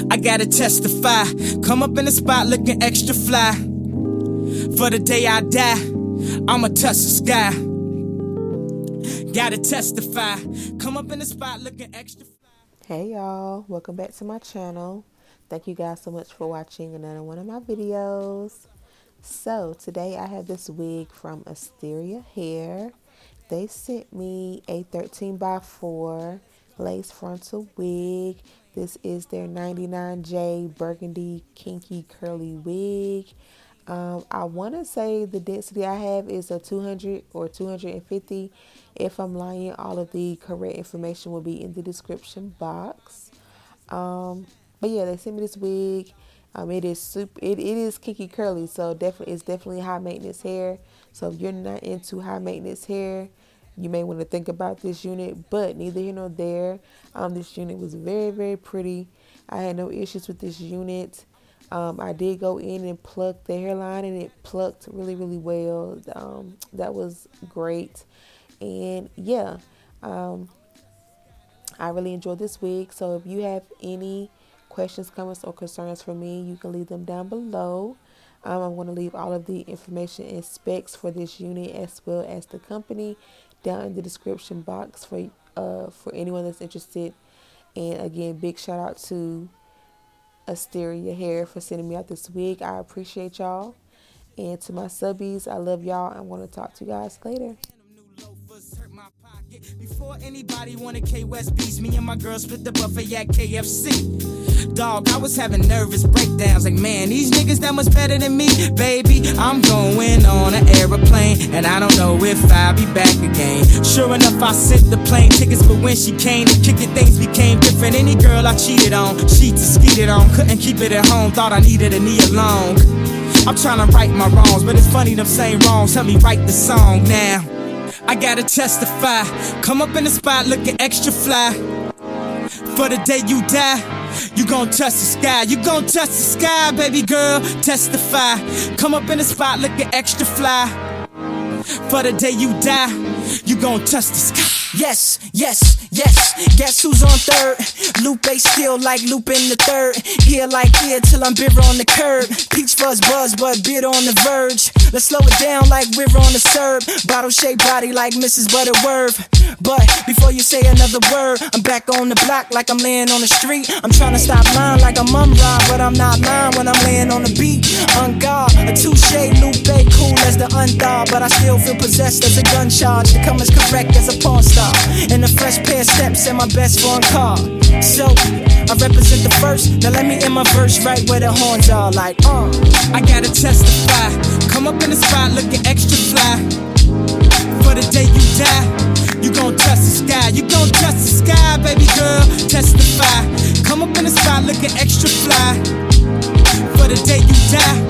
I gotta testify. Come up in the spot looking extra fly. For the day I die, I'ma touch the sky. Gotta testify. Come up in the spot looking extra fly. Hey y'all, welcome back to my channel. Thank you guys so much for watching another one of my videos. So today I have this wig from Asteria Hair. They sent me a 13x4 lace frontal wig. This is their 99J Burgundy Kinky curly wig. I want to say the density I have is a 200 or 250. If I'm lying, all of the correct information will be in the description box. But yeah, they sent me this wig. It is kinky curly, so it's definitely high maintenance hair. So if you're not into high maintenance hair, you may want to think about this unit, but neither here nor there. This unit was very, very pretty. I had no issues with this unit. I did go in and pluck the hairline, and it plucked really, really well. That was great. And yeah, I really enjoyed this wig. So if you have any questions, comments, or concerns for me, you can leave them down below. I'm going to leave all of the information and specs for this unit as well as the company down in the description box for anyone that's interested. And again, big shout out to Asteria Hair for sending me out this wig. I appreciate y'all. And to my subbies, I love y'all. I want to talk to you guys later. Before anybody wanted K-West beats, me and my girl split the buffet at KFC. Dog, I was having nervous breakdowns like, man, these niggas that much better than me. Baby, I'm going on an aeroplane, and I don't know if I'll be back again. Sure enough, I sent the plane tickets, but when she came to kick it, things became different. Any girl I cheated on, she skeeted on, couldn't keep it at home, thought I needed a knee along. I'm trying to right my wrongs, but it's funny them same wrongs help me write the song now. I gotta testify. Come up in the spot looking extra fly. For the day you die, you gon' touch the sky. You gon' touch the sky, baby girl. Testify. Come up in the spot looking extra fly. For the day you die, you gon' touch the sky. Yes, yes, yes. Guess who's on third? Lupe still like Lupe in the third. Here like here till I'm bitter on the curb. Peach fuzz buzz, but bitter on the verge. Let's slow it down like we're on the serve. Bottle shaped body like Mrs. Butterworth. But before you say another word, I'm back on the block like I'm laying on the street. I'm trying to stop lying like I'm Rob, but I'm not lying when I'm laying on the beat. On guard, a touche, Lupe, cool as the unthawed, but I still feel possessed as a gun charge to come as correct as a porn star. And a fresh pair of steps and my best foreign car. So I represent the first. Now let me end my verse right where the horns are like, I gotta testify. Come up in the spot looking extra fly. For the day you die, you gon' touch the sky. You gon' touch the sky, baby girl. Testify. Come up in the spot looking extra fly. For the day you die,